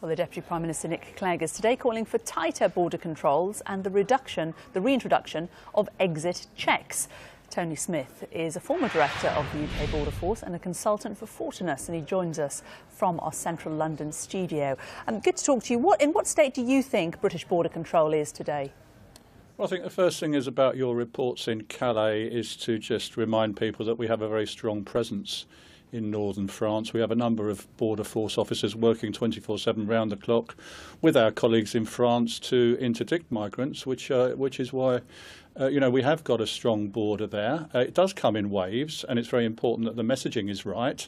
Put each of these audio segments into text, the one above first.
Well, the Deputy Prime Minister Nick Clegg is today calling for tighter border controls and the reintroduction of exit checks. Tony Smith is a former director of the UK Border Force and a consultant for Fortinus, and he joins us from our central London studio. Good to talk to you. In what state do you think British border control is today? Well, I think the first thing is about your reports in Calais is to just remind people that we have a very strong presence in northern France. We have a number of border force officers working 24/7 round the clock with our colleagues in France to interdict migrants, which is why we have got a strong border there. It does come in waves, and it's very important that the messaging is right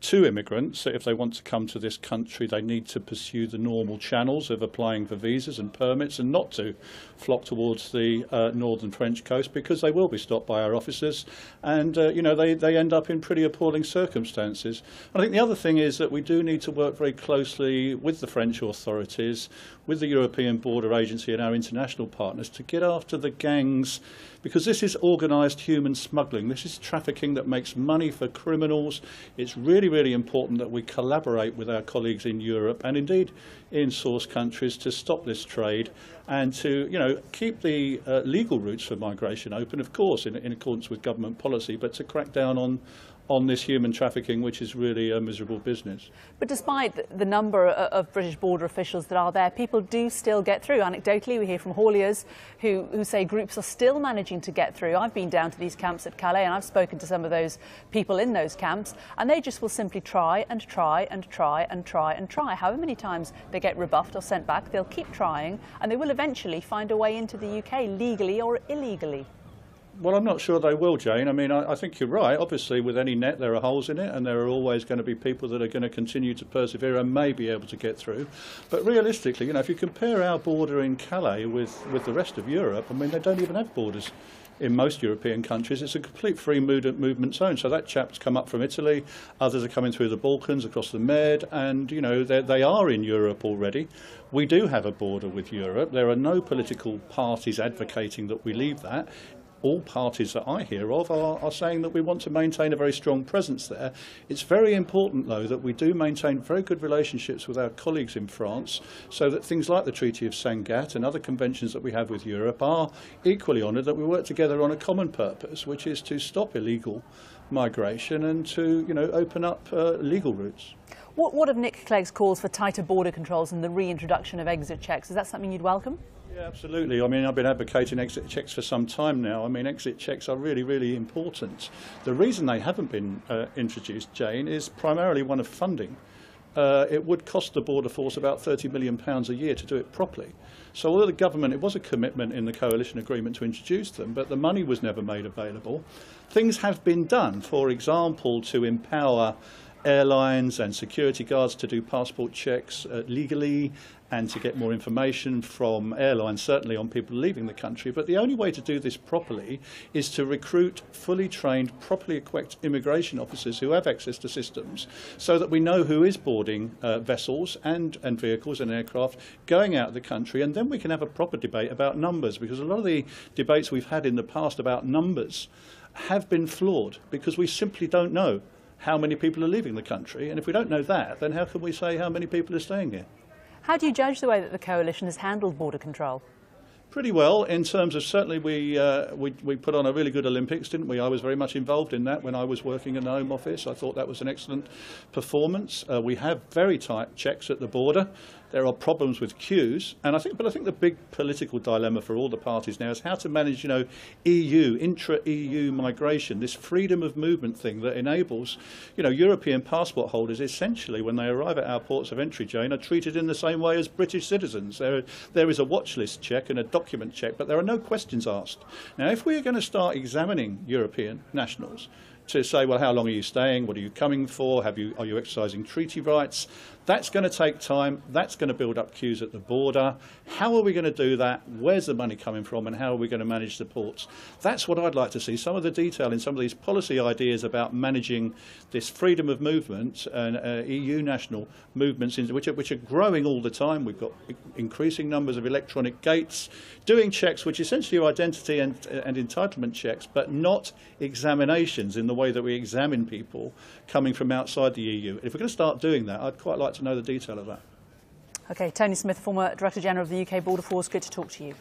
to immigrants that if they want to come to this country, they need to pursue the normal channels of applying for visas and permits and not to flock towards the northern French coast, because they will be stopped by our officers and they end up in pretty appalling circumstances. I think the other thing is that we do need to work very closely with the French authorities, with the European Border Agency and our international partners to get after the gangs, because this is organised human smuggling. This is trafficking that makes money for criminals. It's really, really important that we collaborate with our colleagues in Europe and indeed in source countries to stop this trade and to keep the legal routes for migration open, of course, in accordance with government policy, but to crack down on this human trafficking, which is really a miserable business. But despite the number of British border officials that are there, people do still get through. Anecdotally, we hear from hauliers who say groups are still managing to get through. I've been down to these camps at Calais and I've spoken to some of those people in those camps, and they just will simply try and try and try and try and try. However many times they get rebuffed or sent back, they'll keep trying and they will eventually find a way into the UK, legally or illegally. Well, I'm not sure they will, Jane. I mean, I think you're right. Obviously, with any net, there are holes in it, and there are always going to be people that are going to continue to persevere and may be able to get through. But realistically, if you compare our border in Calais with the rest of Europe, I mean, they don't even have borders in most European countries. It's a complete free movement zone. So that chap's come up from Italy, others are coming through the Balkans, across the Med, and they are in Europe already. We do have a border with Europe. There are no political parties advocating that we leave that. All parties that I hear of are saying that we want to maintain a very strong presence there. It's very important, though, that we do maintain very good relationships with our colleagues in France, so that things like the Treaty of Sangatte and other conventions that we have with Europe are equally honoured, that we work together on a common purpose, which is to stop illegal migration and to open up legal routes. What of Nick Clegg's calls for tighter border controls and the reintroduction of exit checks? Is that something you'd welcome? Yeah, absolutely. I mean, I've been advocating exit checks for some time now. I mean, exit checks are really, really important. The reason they haven't been introduced, Jane, is primarily one of funding. It would cost the Border Force about £30 million a year to do it properly. So although the government, it was a commitment in the coalition agreement to introduce them, but the money was never made available. Things have been done, for example, to empower airlines and security guards to do passport checks legally and to get more information from airlines, certainly on people leaving the country. But the only way to do this properly is to recruit fully trained, properly equipped immigration officers who have access to systems, so that we know who is boarding vessels and vehicles and aircraft going out of the country, and then we can have a proper debate about numbers, because a lot of the debates we've had in the past about numbers have been flawed, because we simply don't know how many people are leaving the country, and if we don't know that, then how can we say how many people are staying here? How do you judge the way that the coalition has handled border control? Pretty well, in terms of certainly we put on a really good Olympics, didn't we? I was very much involved in that when I was working in the Home Office. I thought that was an excellent performance. We have very tight checks at the border. There are problems with queues, and I think the big political dilemma for all the parties now is how to manage, intra-EU migration, this freedom of movement thing that enables, European passport holders essentially, when they arrive at our ports of entry, Jane, are treated in the same way as British citizens. There is a watch list check and a document check, but there are no questions asked. Now, if we are going to start examining European nationals to say, well, how long are you staying? What are you coming for? Are you exercising treaty rights? That's going to take time. That's going to build up queues at the border. How are we going to do that? Where's the money coming from? And how are we going to manage the ports? That's what I'd like to see. Some of the detail in some of these policy ideas about managing this freedom of movement and EU national movements, which are growing all the time. We've got increasing numbers of electronic gates, doing checks which essentially are identity and entitlement checks, but not examinations in the way that we examine people coming from outside the EU. If we're going to start doing that, I'd quite like to know the detail of that. OK, Tony Smith, former Director General of the UK Border Force, good to talk to you.